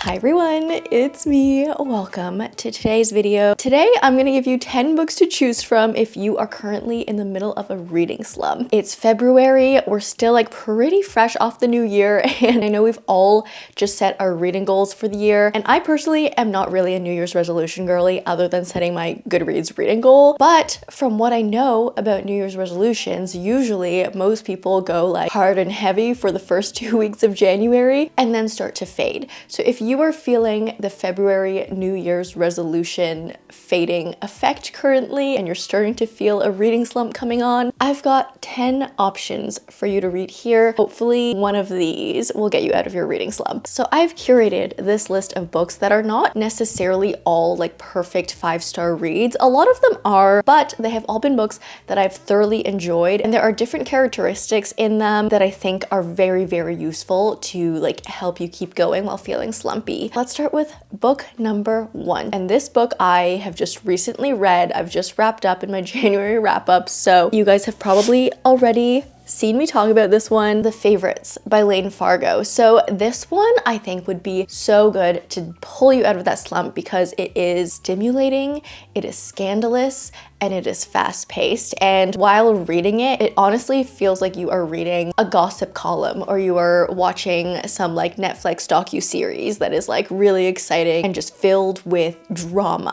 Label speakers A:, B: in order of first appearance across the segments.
A: Hi everyone, it's me. Welcome to today's video. Today I'm gonna give you 10 books to choose from if you are currently in the middle of a reading slump. It's February, we're still like pretty fresh off the new year, and I know we've all just set our reading goals for the year, and I personally am not really a New Year's resolution girly other than setting my Goodreads reading goal. But from what I know about New Year's resolutions, usually most people go like hard and heavy for the first 2 weeks of January and then start to fade. So if you are feeling the February New Year's resolution fading effect currently and you're starting to feel a reading slump coming on, I've got 10 options for you to read here. Hopefully one of these will get you out of your reading slump. So I've curated this list of books that are not necessarily all like perfect 5-star reads. A lot of them are, but they have all been books that I've thoroughly enjoyed, and there are different characteristics in them that I think are very, very useful to like help you keep going while feeling slumpy. Let's start with book number 1. And this book I have just recently read. I've just wrapped up in my January wrap-up, so you guys have probably already seen me talk about this one, The Favorites by Layne Fargo. So this one I think would be so good to pull you out of that slump because it is stimulating, it is scandalous, and it is fast-paced. And while reading it, it honestly feels like you are reading a gossip column or you are watching some like Netflix docu-series that is like really exciting and just filled with drama.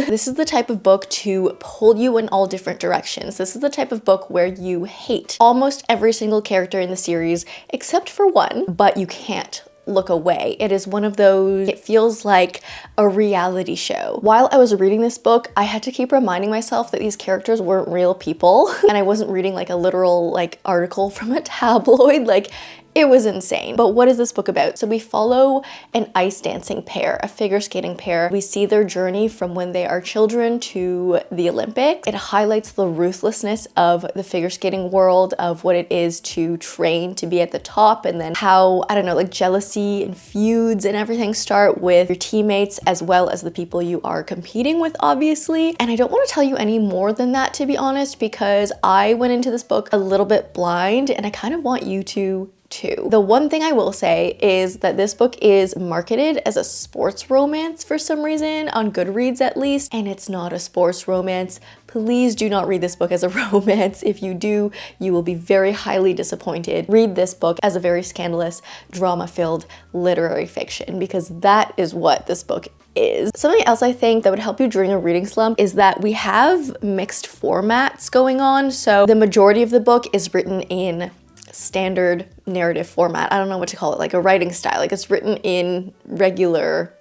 A: This is the type of book to pull you in all different directions. This is the type of book where you hate almost every single character in the series except for one, but you can't look away. It is one of those, it feels like a reality show. While I was reading this book, I had to keep reminding myself that these characters weren't real people and I wasn't reading like a literal like article from a tabloid. Like, it was insane. But what is this book about? So we follow an ice dancing pair, a figure skating pair. We see their journey from when they are children to the Olympics. It highlights the ruthlessness of the figure skating world, of what it is to train to be at the top, and then how, I don't know, like jealousy and feuds and everything start with your teammates as well as the people you are competing with, obviously. And I don't want to tell you any more than that, to be honest, because I went into this book a little bit blind and I kind of want you to too. The one thing I will say is that this book is marketed as a sports romance for some reason, on Goodreads at least, and it's not a sports romance. Please do not read this book as a romance. If you do, you will be very highly disappointed. Read this book as a very scandalous, drama-filled literary fiction, because that is what this book is. Something else I think that would help you during a reading slump is that we have mixed formats going on. So the majority of the book is written in standard narrative format. I don't know what to call it, like a writing style. Like it's written in regular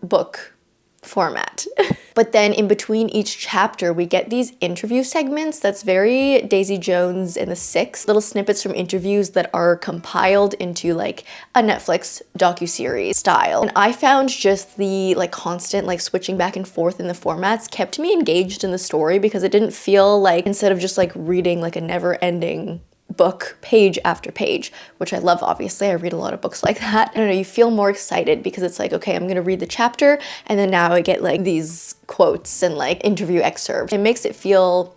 A: book format. But then in between each chapter, we get these interview segments that's very Daisy Jones and the Six, little snippets from interviews that are compiled into like a Netflix docuseries style. And I found just the like constant like switching back and forth in the formats kept me engaged in the story, because it didn't feel like, instead of just like reading like a never-ending book page after page, which I love, obviously. I read a lot of books like that. I don't know, you feel more excited because it's like, okay, I'm gonna read the chapter and then now I get like these quotes and like interview excerpts. It makes it feel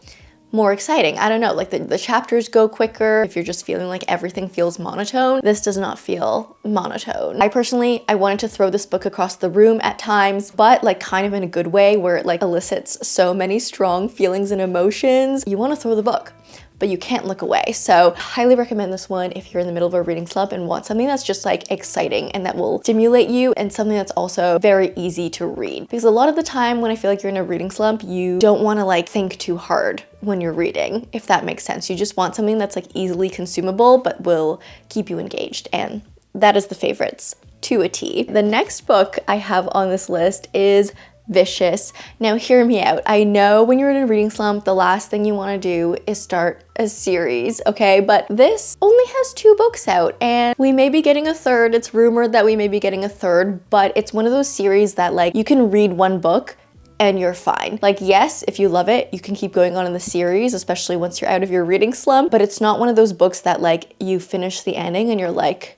A: more exciting. I don't know, like the chapters go quicker. If you're just feeling like everything feels monotone, this does not feel monotone. I wanted to throw this book across the room at times, but like kind of in a good way where it like elicits so many strong feelings and emotions. You want to throw the book, but you can't look away. So highly recommend this one if you're in the middle of a reading slump and want something that's just like exciting and that will stimulate you, and something that's also very easy to read. Because a lot of the time when I feel like you're in a reading slump, you don't want to like think too hard when you're reading, if that makes sense. You just want something that's like easily consumable but will keep you engaged, and that is The Favorites to a T. The next book I have on this list is Vicious. Now hear me out. I know when you're in a reading slump, the last thing you want to do is start a series, okay? But this only has 2 books out and we may be getting a third. It's rumored that we may be getting a third, but it's one of those series that like you can read one book and you're fine. Like, yes, if you love it, you can keep going on in the series, especially once you're out of your reading slump, but it's not one of those books that like you finish the ending and you're like,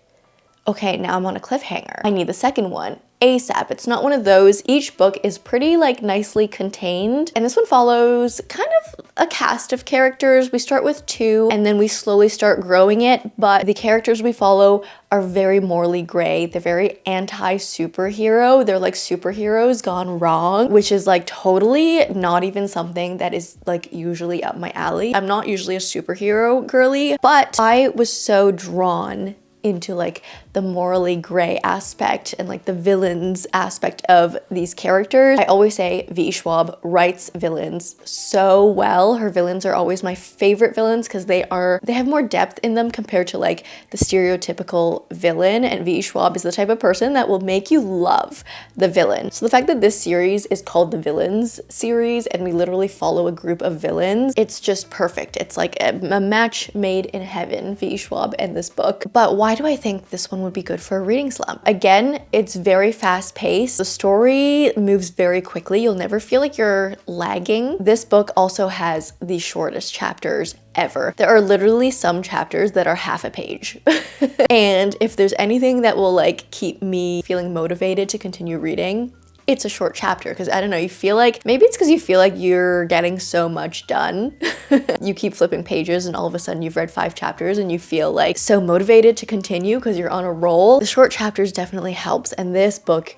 A: okay, now I'm on a cliffhanger. I need the second one ASAP. It's not one of those. Each book is pretty like nicely contained. And this one follows kind of a cast of characters. We start with 2 and then we slowly start growing it. But the characters we follow are very morally gray. They're very anti-superhero. They're like superheroes gone wrong, which is like totally not even something that is like usually up my alley. I'm not usually a superhero girly, but I was so drawn into like the morally gray aspect and like the villains aspect of these characters. I always say V. Schwab writes villains so well. Her villains are always my favorite villains because they have more depth in them compared to like the stereotypical villain, and V. Schwab is the type of person that will make you love the villain. So the fact that this series is called the Villains series and we literally follow a group of villains, it's just perfect. It's like a match made in heaven, V. Schwab and this book. But why do I think this one would be good for a reading slump? Again, it's very fast paced. The story moves very quickly. You'll never feel like you're lagging. This book also has the shortest chapters ever. There are literally some chapters that are half a page. And if there's anything that will like keep me feeling motivated to continue reading, it's a short chapter, because I don't know, you feel like, maybe it's because you feel like you're getting so much done. You keep flipping pages and all of a sudden you've read 5 chapters and you feel like so motivated to continue because you're on a roll. The short chapters definitely helps, and this book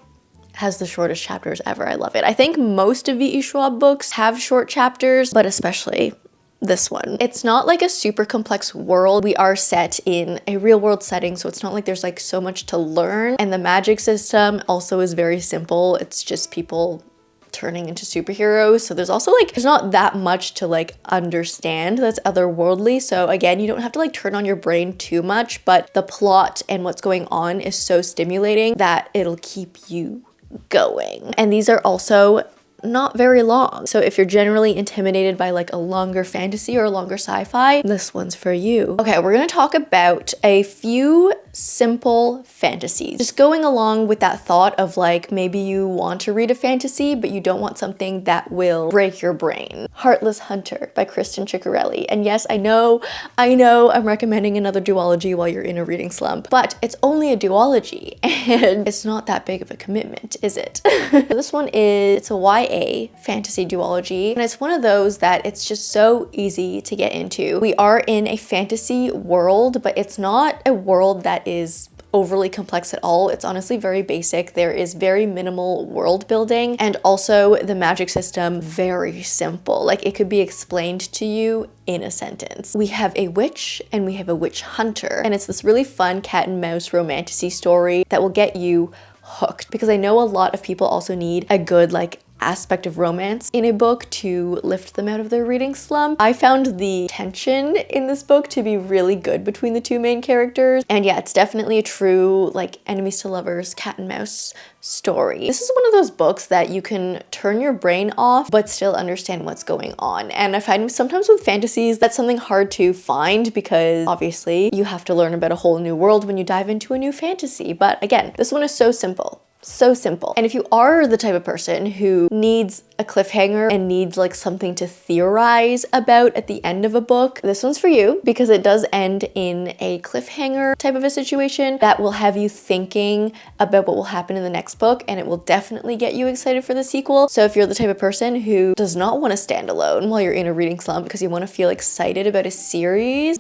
A: has the shortest chapters ever. I love it. I think most of V.E. Schwab books have short chapters, but especially this one. It's not like a super complex world. We are set in a real world setting, so it's not like there's like so much to learn. And the magic system also is very simple. It's just people turning into superheroes. So there's also like, there's not that much to like understand that's otherworldly. So again, you don't have to like turn on your brain too much, but the plot and what's going on is so stimulating that it'll keep you going. And these are also not very long. So if you're generally intimidated by like a longer fantasy or a longer sci-fi, this one's for you. Okay, we're gonna talk about a few simple fantasies. Just going along with that thought of like, maybe you want to read a fantasy, but you don't want something that will break your brain. Heartless Hunter by Kristen Ciccarelli. And yes, I know I'm recommending another duology while you're in a reading slump, but it's only a duology and it's not that big of a commitment, is it? This one it's a YA fantasy duology, and it's one of those that it's just so easy to get into. We are in a fantasy world, but it's not a world that is overly complex at all. It's honestly very basic. There is very minimal world building, and also the magic system very simple. Like it could be explained to you in a sentence. We have a witch and we have a witch hunter, and it's this really fun cat and mouse romantasy story that will get you hooked, because I know a lot of people also need a good like aspect of romance in a book to lift them out of their reading slump. I found the tension in this book to be really good between the 2 main characters, and yeah, it's definitely a true like enemies to lovers cat and mouse story. This is one of those books that you can turn your brain off but still understand what's going on, and I find sometimes with fantasies that's something hard to find, because obviously you have to learn about a whole new world when you dive into a new fantasy. But again, this one is so simple. So simple. And if you are the type of person who needs a cliffhanger and needs like something to theorize about at the end of a book, this one's for you, because it does end in a cliffhanger type of a situation that will have you thinking about what will happen in the next book, and it will definitely get you excited for the sequel. So if you're the type of person who does not want to stand alone while you're in a reading slump because you want to feel excited about a series,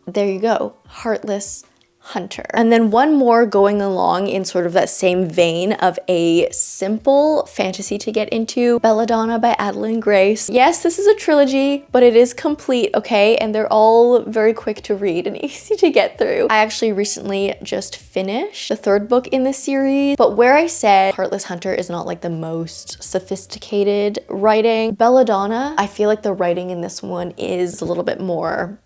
A: there you go. Heartless Hunter. And then one more going along in sort of that same vein of a simple fantasy to get into, Belladonna by Adalyn Grace. Yes, this is a trilogy, but it is complete, okay? And they're all very quick to read and easy to get through. I actually recently just finished the 3rd book in this series, but where I said Heartless Hunter is not like the most sophisticated writing, Belladonna, I feel like the writing in this one is a little bit more,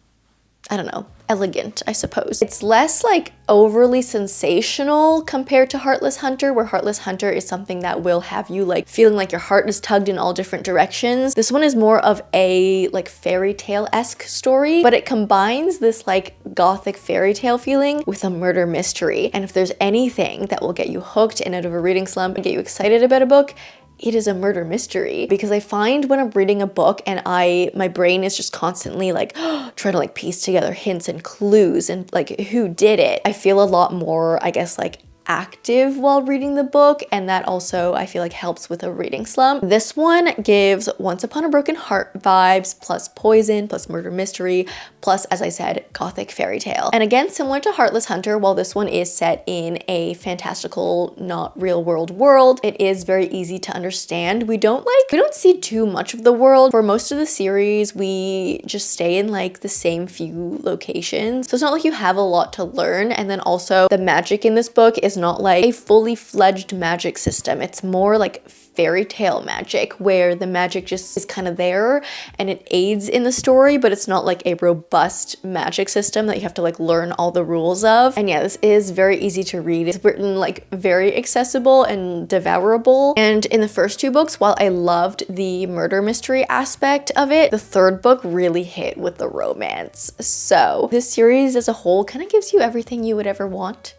A: I don't know, elegant, I suppose. It's less like overly sensational compared to Heartless Hunter, where Heartless Hunter is something that will have you like feeling like your heart is tugged in all different directions. This one is more of a like fairy tale-esque story, but it combines this like gothic fairy tale feeling with a murder mystery. And if there's anything that will get you hooked and out of a reading slump and get you excited about a book, it is a murder mystery, because I find when I'm reading a book and my brain is just constantly like trying to like piece together hints and clues and like who did it, I feel a lot more, I guess, like active while reading the book, and that also I feel like helps with a reading slump. This one gives Once Upon a Broken Heart vibes, plus poison, plus murder mystery, plus, as I said, gothic fairy tale. And again, similar to Heartless Hunter, while this one is set in a fantastical, not real world, it is very easy to understand. We don't see too much of the world. For most of the series, we just stay in like the same few locations. So it's not like you have a lot to learn. And then also the magic in this book is not like a fully fledged magic system. It's more like fairy tale magic, where the magic just is kind of there and it aids in the story, but it's not like a robust magic system that you have to like learn all the rules of. And yeah, this is very easy to read. It's written like very accessible and devourable. And in the first two books, while I loved the murder mystery aspect of it, the third book really hit with the romance. So this series as a whole kind of gives you everything you would ever want.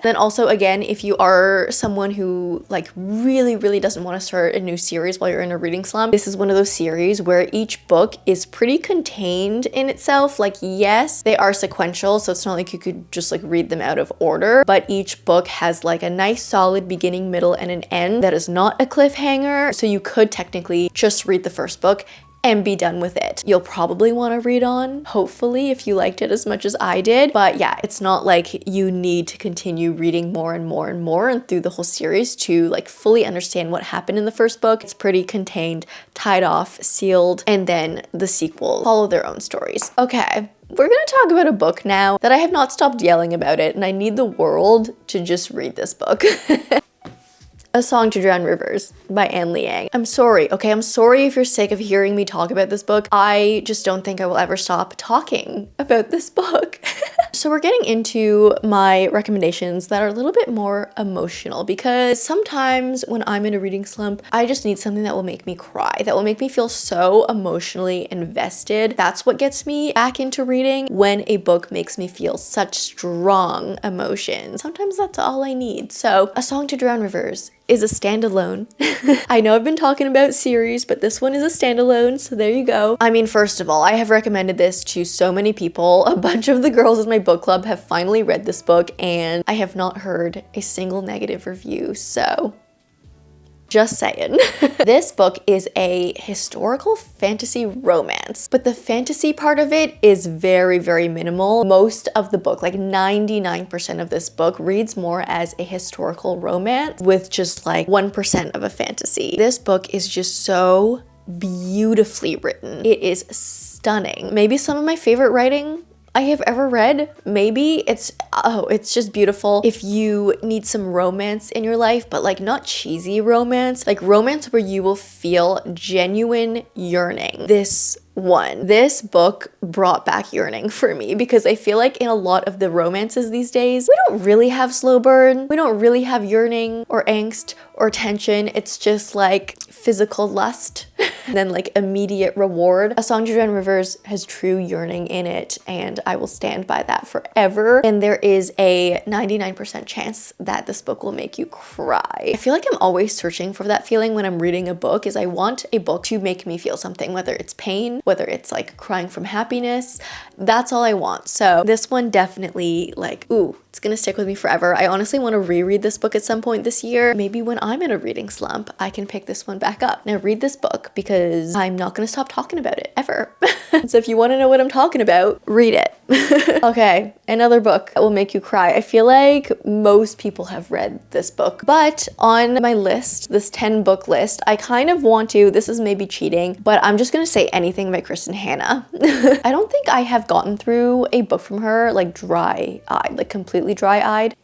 A: Then also, again, if you are someone who like really doesn't want to start a new series while you're in a reading slump, this is one of those series where each book is pretty contained in itself. Like, yes, they are sequential, so it's not like you could just like read them out of order, but each book has like a nice solid beginning, middle, and an end that is not a cliffhanger. So you could technically just read the first book and be done with it. You'll probably want to read on, hopefully, if you liked it as much as I did. But yeah, it's not like you need to continue reading more and more and more and through the whole series to like fully understand what happened in the first book. It's pretty contained, tied off, sealed, and then the sequel follow their own stories. Okay. We're gonna talk about a book now that I have not stopped yelling about it, and I need the world to just read this book. A Song to Drown Rivers by Liang. I'm sorry, okay? I'm sorry if you're sick of hearing me talk about this book. I just don't think I will ever stop talking about this book. So we're getting into my recommendations that are a little bit more emotional, because sometimes when I'm in a reading slump, I just need something that will make me cry, that will make me feel so emotionally invested. That's what gets me back into reading, when a book makes me feel such strong emotions. Sometimes that's all I need. So A Song to Drown Rivers is a standalone. I know I've been talking about series, but this one is a standalone, so there you go. I mean, first of all, I have recommended this to so many people. A bunch of the girls in my book club have finally read this book, and I have not heard a single negative review, so just saying. This book is a historical fantasy romance, but the fantasy part of it is very minimal. Most of the book, like 99% of this book, reads more as a historical romance with just like 1% of a fantasy. This book is just so beautifully written. It is stunning. Maybe some of my favorite writing I have ever read. Maybe it's just beautiful. If you need some romance in your life, but like not cheesy romance, like romance where you will feel genuine yearning, this book brought back yearning for me, because I feel like in a lot of the romances these days, we don't really have slow burn. We don't really have yearning or angst or tension. It's just like physical lust and then like immediate reward. A Song to Drown Rivers has true yearning in it, and I will stand by that forever. And there is a 99% chance that this book will make you cry. I feel like I'm always searching for that feeling when I'm reading a book, is I want a book to make me feel something, whether it's pain, whether it's like crying from happiness. That's all I want. So this one definitely, like, ooh, it's gonna stick with me forever. I honestly want to reread this book at some point this year. Maybe when I'm in a reading slump, I can pick this one back up. Now read this book, because I'm not gonna stop talking about it ever. So if you want to know what I'm talking about, read it. Okay, another book that will make you cry. I feel like most people have read this book, but on my list, this 10 book list, I kind of want to, this is maybe cheating, but I'm just gonna say anything by Kristen Hannah. I don't think I have gotten through a book from her like dry-eyed, like completely dry-eyed.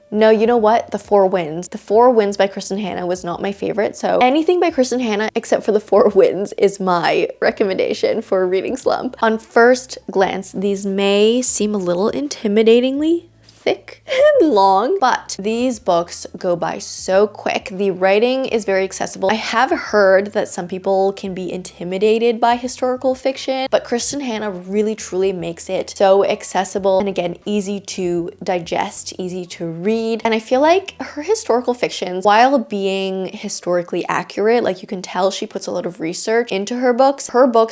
A: No, you know what? The Four Winds. The Four Winds by Kristen Hannah was not my favorite, so anything by Kristen Hannah except for The Four Winds is my recommendation for a reading slump. On first glance, these may seem a little intimidatingly thick and long, but these books go by so quick. The writing is very accessible. I have heard that some people can be intimidated by historical fiction, but Kristin Hannah really truly makes it so accessible and again, easy to digest, easy to read. And I feel like her historical fictions, while being historically accurate, like you can tell she puts a lot of research into her books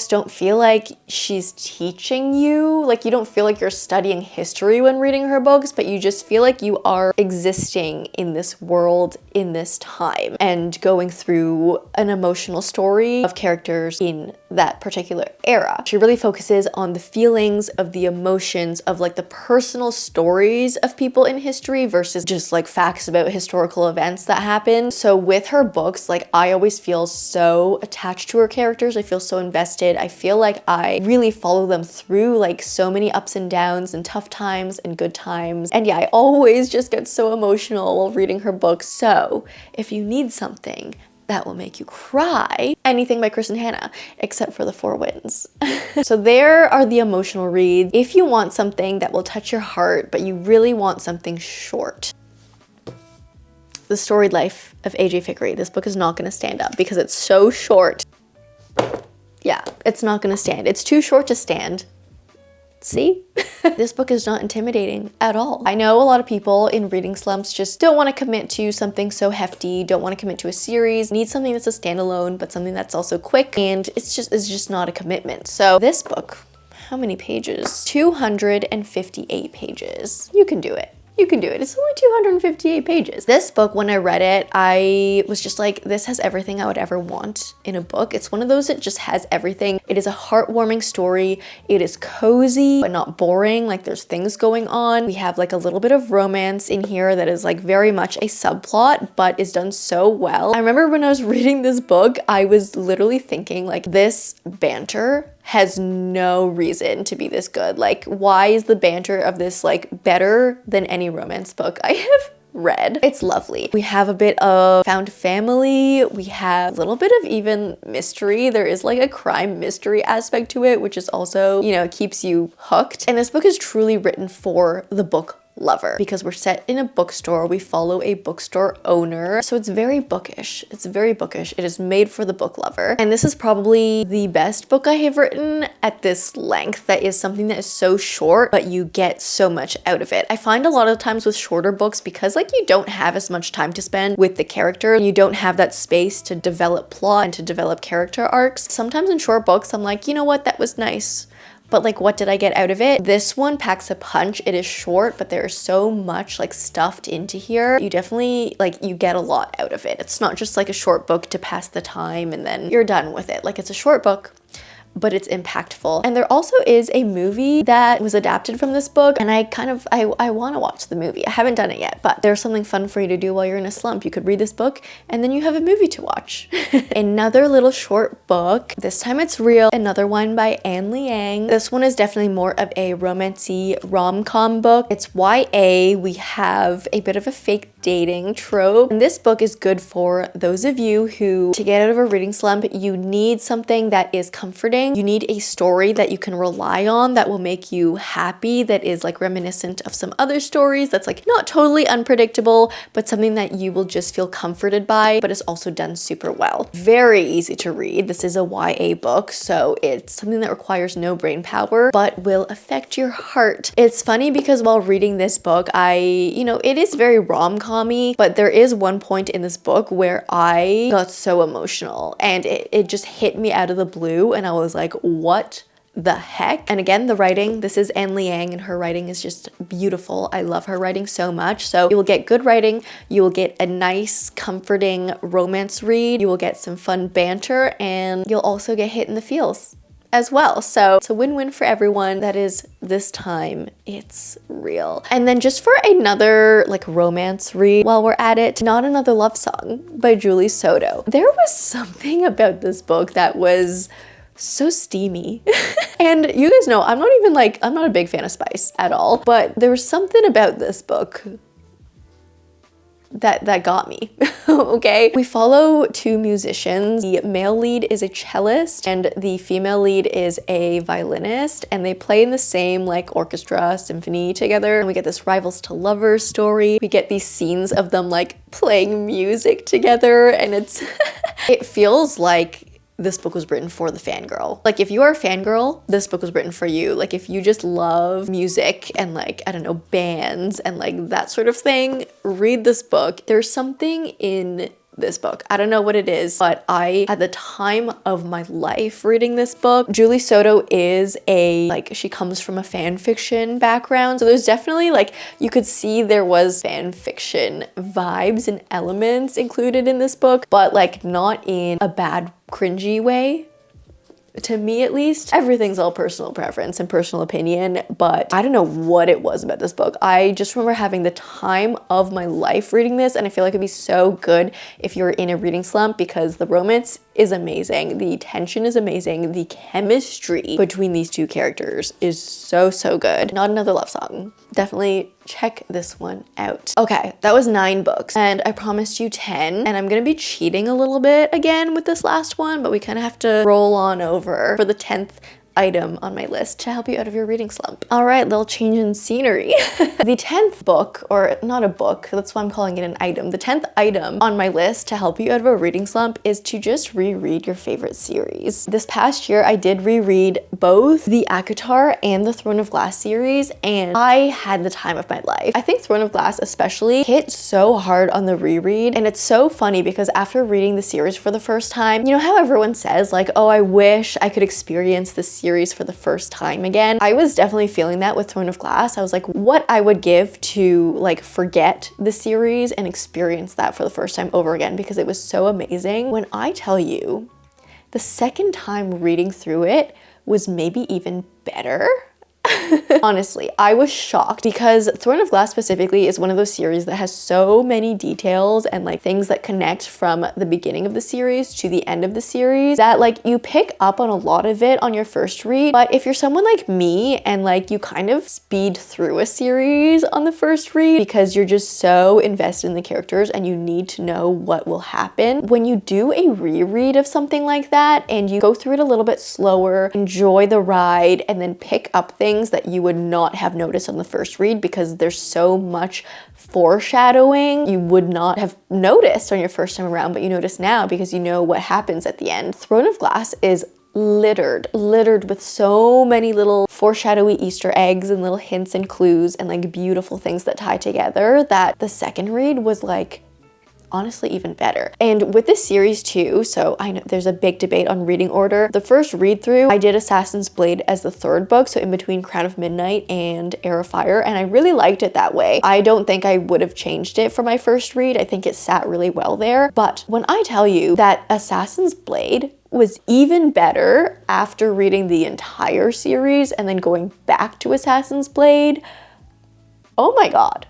A: don't feel like she's teaching you. Like you don't feel like you're studying history when reading her books, but you just feel like you are existing in this world, in this time, and going through an emotional story of characters in that particular era. She really focuses on the feelings of the emotions of like the personal stories of people in history versus just like facts about historical events that happen. So with her books, like I always feel so attached to her characters. I feel so invested. I feel like I really follow them through like so many ups and downs and tough times and good times. And yeah, I always just get so emotional while reading her books. So if you need something that will make you cry, anything by Kristin Hannah, except for The Four Winds. So there are the emotional reads. If you want something that will touch your heart, but you really want something short, The Storied Life of A.J. Fikry. This book is not going to stand up because it's so short. Yeah, it's not going to stand. It's too short to stand. See? This book is not intimidating at all. I know a lot of people in reading slumps just don't want to commit to something so hefty, don't want to commit to a series, need something that's a standalone, but something that's also quick, and it's just not a commitment. So this book, how many pages? 258 pages. You can do it. You can do it. It's only 258 pages. This book, when I read it, I was just like, this has everything I would ever want in a book. It's one of those that just has everything. It is a heartwarming story. It is cozy, but not boring. Like there's things going on. We have like a little bit of romance in here that is like very much a subplot, but is done so well. I remember when I was reading this book, I was literally thinking like this banter has no reason to be this good. Like, why is the banter of this like better than any romance book I have read? It's lovely. We have a bit of found family. We have a little bit of even mystery. There is like a crime mystery aspect to it, which is also, you know, keeps you hooked. And this book is truly written for the book lover because we're set in a bookstore. We follow a bookstore owner. So it's very bookish. It's very bookish. It is made for the book lover. And this is probably the best book I have written at this length. That is something that is so short, but you get so much out of it. I find a lot of times with shorter books, because like you don't have as much time to spend with the character, you don't have that space to develop plot and to develop character arcs. Sometimes in short books, I'm like, you know what, that was nice, but like what did I get out of it? This one packs a punch. It is short, but there's so much like stuffed into here. You definitely like, you get a lot out of it. It's not just like a short book to pass the time and then you're done with it. Like it's a short book, but it's impactful. And there also is a movie that was adapted from this book, and I want to watch the movie. I haven't done it yet, but there's something fun for you to do while you're in a slump. You could read this book and then you have a movie to watch. Another little short book. This time it's real. Another one by Liang. This one is definitely more of a romancy rom-com book. It's YA. We have a bit of a fake dating trope. And this book is good for those of you who, to get out of a reading slump, you need something that is comforting. You need a story that you can rely on that will make you happy, that is like reminiscent of some other stories, that's like not totally unpredictable, but something that you will just feel comforted by, but is also done super well. Very easy to read. This is a YA book, so it's something that requires no brain power, but will affect your heart. It's funny because while reading this book, it is very rom-com-y, but there is one point in this book where I got so emotional and it just hit me out of the blue, and I was like, what the heck? And again, the writing, this is Liang, and her writing is just beautiful. I love her writing so much. So you will get good writing, you will get a nice, comforting romance read, you will get some fun banter, and you'll also get hit in the feels as well. So it's a win-win for everyone. That is, this time it's real. And then just for another like romance read while we're at it, Not Another Love Song by Julie Soto. There was something about this book that was so steamy. And you guys know, I'm not a big fan of spice at all, but there was something about this book that got me. Okay, we follow two musicians. The male lead is a cellist and the female lead is a violinist, and they play in the same like orchestra symphony together, and we get this rivals to lovers story. We get these scenes of them like playing music together, and it's it feels like this book was written for the fangirl. Like if you are a fangirl, this book was written for you. Like if you just love music and like, I don't know, bands and like that sort of thing, read this book. There's something in this book. I don't know what it is, but I had the time of my life reading this book. Julie Soto is she comes from a fan fiction background. So there's definitely like, you could see there was fan fiction vibes and elements included in this book, but like not in a bad, cringy way. To me at least. Everything's all personal preference and personal opinion, but I don't know what it was about this book. I just remember having the time of my life reading this, and I feel like it'd be so good if you're in a reading slump because the romance is amazing, the tension is amazing, the chemistry between these two characters is so good. Not another love song. Definitely check this one out. Okay, that was 9 books and I promised you 10, and I'm gonna be cheating a little bit again with this last one, but we kind of have to roll on over for the 10th item on my list to help you out of your reading slump. All right, little change in scenery. The 10th book, or not a book, that's why I'm calling it an item. The 10th item on my list to help you out of a reading slump is to just reread your favorite series. This past year, I did reread both the ACOTAR and the Throne of Glass series, and I had the time of my life. I think Throne of Glass especially hit so hard on the reread, and it's so funny because after reading the series for the first time, you know how everyone says like, oh, I wish I could experience this series for the first time again. I was definitely feeling that with Throne of Glass. I was like, what I would give to like forget the series and experience that for the first time over again because it was so amazing. When I tell you, the second time reading through it was maybe even better. Honestly, I was shocked because Throne of Glass specifically is one of those series that has so many details and like things that connect from the beginning of the series to the end of the series that like you pick up on a lot of it on your first read. But if you're someone like me and like you kind of speed through a series on the first read because you're just so invested in the characters and you need to know what will happen, when you do a reread of something like that and you go through it a little bit slower, enjoy the ride, and then pick up things that you would not have noticed on the first read because there's so much foreshadowing you would not have noticed on your first time around, but you notice now because you know what happens at the end. Throne of Glass is littered with so many little foreshadowy Easter eggs and little hints and clues and like beautiful things that tie together that the second read was like honestly even better. And with this series too, so I know there's a big debate on reading order. The first read through, I did Assassin's Blade as the third book, so in between Crown of Midnight and Heir of Fire, and I really liked it that way. I don't think I would have changed it for my first read. I think it sat really well there. But when I tell you that Assassin's Blade was even better after reading the entire series and then going back to Assassin's Blade, oh my god.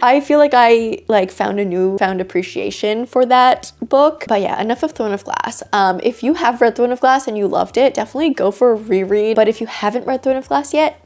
A: I feel like I found a newfound appreciation for that book. But yeah, enough of Throne of Glass. If you have read Throne of Glass and you loved it, definitely go for a reread. But if you haven't read Throne of Glass yet,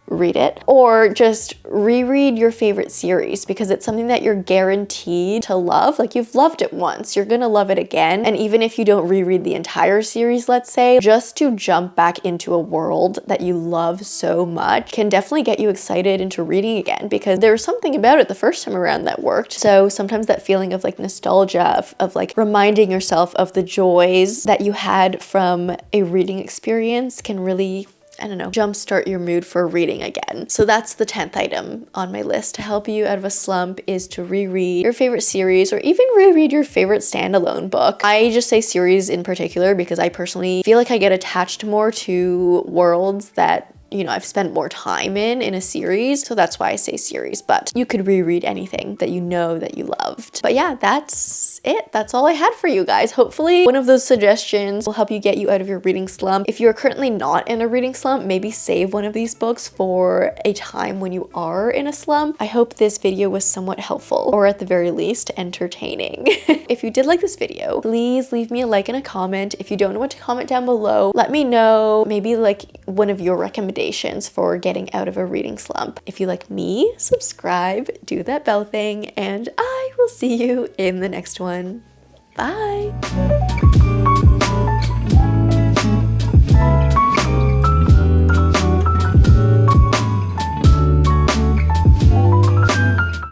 A: read it, or just reread your favorite series because it's something that you're guaranteed to love. Like you've loved it once, you're gonna love it again. And even if you don't reread the entire series, let's say, just to jump back into a world that you love so much can definitely get you excited into reading again because there was something about it the first time around that worked. So sometimes that feeling of like nostalgia, of like reminding yourself of the joys that you had from a reading experience can really, I don't know, jumpstart your mood for reading again. So that's the 10th item on my list to help you out of a slump, is to reread your favorite series or even reread your favorite standalone book. I just say series in particular because I personally feel like I get attached more to worlds that, you know, I've spent more time in a series, so that's why I say series, but you could reread anything that you know that you loved. But yeah, that's that's it. That's all I had for you guys. Hopefully one of those suggestions will help you get you out of your reading slump. If you're currently not in a reading slump, maybe save one of these books for a time when you are in a slump. I hope this video was somewhat helpful, or at the very least entertaining. If you did like this video, please leave me a like and a comment. If you don't know what to comment down below, let me know maybe like one of your recommendations for getting out of a reading slump. If you like me, subscribe, do that bell thing, and I will see you in the next one. Bye!